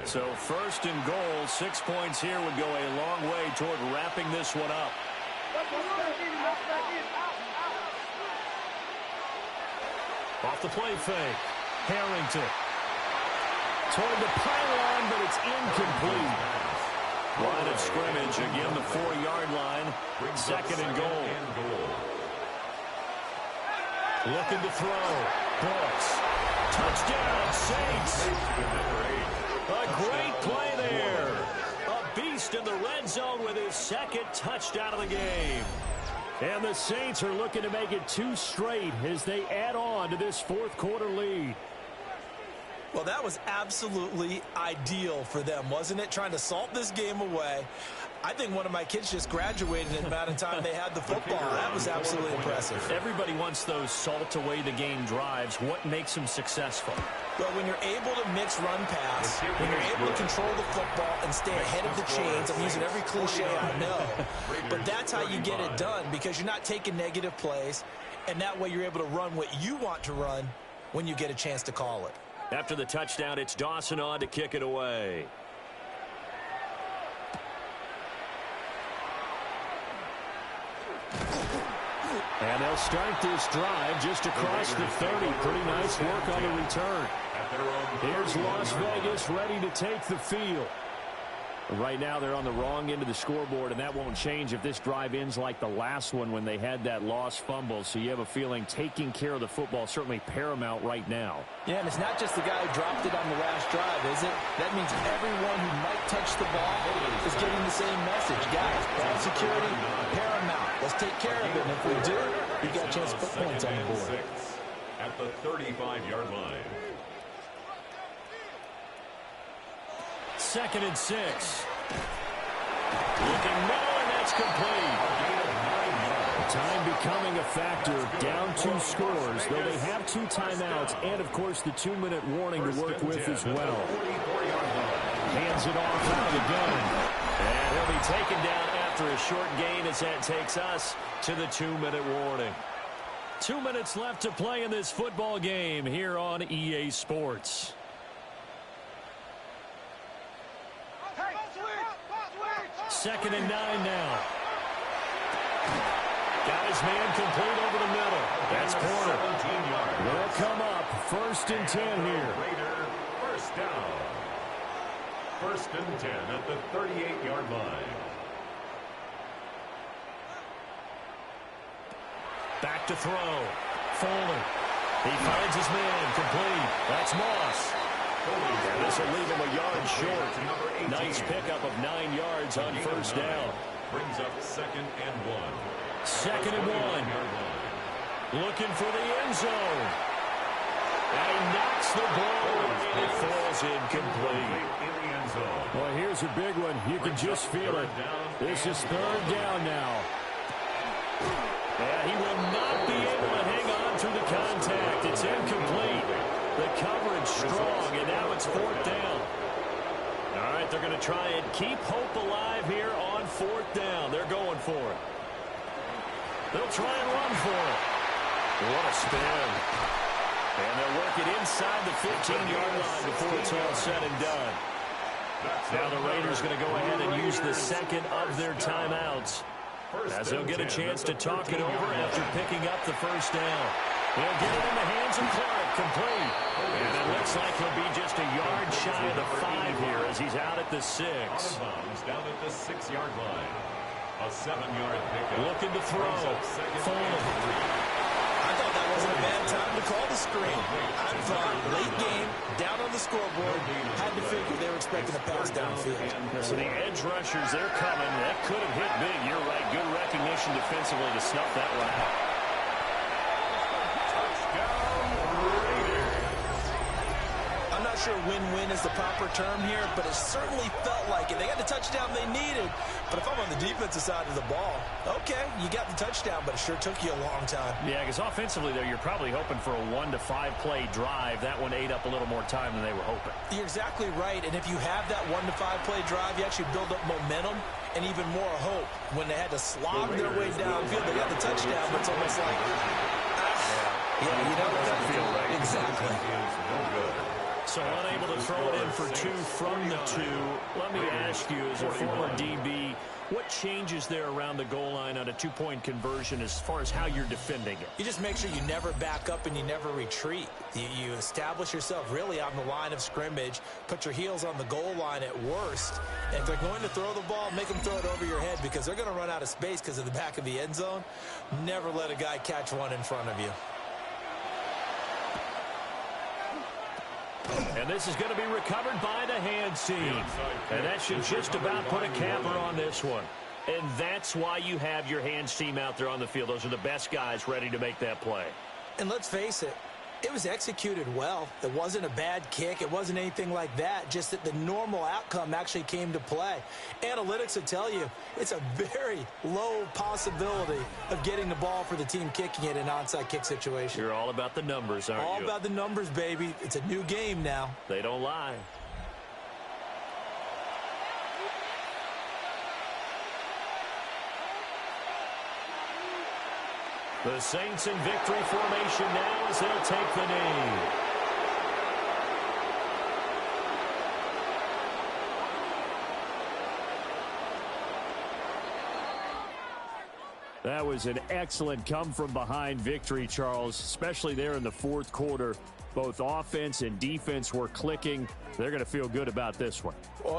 So first and goal, 6 points here would go a long way toward wrapping this one up. Off the play fake, Harrington. Toward the pylon, but it's incomplete. Line of scrimmage, again the 4-yard line, second and goal. Looking to throw. Brooks. Touchdown, Saints. A great play there. A beast in the red zone with his second touchdown of the game. And the Saints are looking to make it 2 straight as they add on to this fourth quarter lead. Well, that was absolutely ideal for them, wasn't it? Trying to salt this game away. I think one of my kids just graduated in the amount of time they had the football. That was absolutely impressive. Everybody wants those salt-away-the-game drives. What makes them successful? Well, when you're able to mix run-pass, when you're able to control the football and stay ahead of the chains, I'm using every cliche I know, but that's how you get it done because you're not taking negative plays, and that way you're able to run what you want to run when you get a chance to call it. After the touchdown, it's Dawson on to kick it away. And they'll start this drive just across the 30. Pretty nice work on the return. Here's Las Vegas ready to take the field. Right now they're on the wrong end of the scoreboard, and that won't change if this drive ends like the last one when they had that lost fumble. So you have a feeling taking care of the football certainly paramount right now. Yeah, and it's not just the guy who dropped it on the last drive, is it? That means everyone who might touch the ball is getting the same message. Guys, ball security, paramount. Let's take care of it. And if we do, we got a chance to put points on the board. At the 35-yard line. Second and 6. Looking now, and that's complete. Time becoming a factor. Down 2 scores, though they have 2 timeouts and, of course, the 2-minute warning to work with as well. Hands it off out of the gun. And he'll be taken down after a short gain as that takes us to the 2-minute warning. 2 minutes left to play in this football game here on EA Sports. Second and 9 now. Got his man complete over the middle. That's Porter. They'll come up. First and 10 here. First down. First and 10 at the 38-yard line. Back to throw. Foley. He finds his man complete. That's Moss. And this will leave him a yard short. Nice pickup of 9 yards on first down. Brings up second and 1. Second and 1. Looking for the end zone. And he knocks the ball away It falls incomplete. Well, here's a big one. You can just feel it. This is third down now. Yeah, he will not be able to hang on through the contact. It's incomplete. The coverage strong, and now it's fourth down. All right, they're going to try and keep hope alive here on fourth down. They're going for it. They'll try and run for it. What a spin. And they'll work it inside the 15-yard line before it's all said and done. Now the Raiders going to go ahead and use the second of their timeouts, as they'll get a chance to talk it over after picking up the first down. They'll get it in the hands of Clark, complete. And it looks like he'll be just a yard shy of the 5 here as he's out at the 6. Down at the 6-yard line. A 7-yard pickup. Looking to throw. I thought that wasn't a bad time to call the screen. I thought late game, down on the scoreboard, had to figure they were expecting a pass downfield. So the edge rushers, they're coming. That could have hit big. You're right. Good recognition defensively to snuff that one out. I'm not sure win-win is the proper term here, but it certainly felt like it. They got the touchdown they needed, but if I'm on the defensive side of the ball, okay, you got the touchdown, but it sure took you a long time. Yeah, because offensively, though, you're probably hoping for a 1 to 5 play drive. That one ate up a little more time than they were hoping. You're exactly right, and if you have that 1 to 5 play drive, you actually build up momentum and even more hope. When they had to slog their way downfield, they got the touchdown, but it's almost like, yeah, you know, it doesn't feel right. Exactly. So unable to throw it in for 2 from the 2. Let me ask you, as a former DB, what changes there around the goal line on a 2-point conversion as far as how you're defending it? You just make sure you never back up and you never retreat. You establish yourself really on the line of scrimmage, put your heels on the goal line at worst. And if they're going to throw the ball, make them throw it over your head because they're going to run out of space because of the back of the end zone. Never let a guy catch one in front of you. And this is going to be recovered by the hands team. And that should just about put a capper on this one. And that's why you have your hands team out there on the field. Those are the best guys ready to make that play. And let's face it, it was executed well. It wasn't a bad kick. It wasn't anything like that. Just that the normal outcome actually came to play. Analytics will tell you it's a very low possibility of getting the ball for the team kicking it in an onside kick situation. You're all about the numbers, aren't you? All about the numbers, baby. It's a new game now. They don't lie. The Saints in victory formation now as they'll take the knee. That was an excellent come-from-behind victory, Charles, especially there in the fourth quarter. Both offense and defense were clicking. They're going to feel good about this one.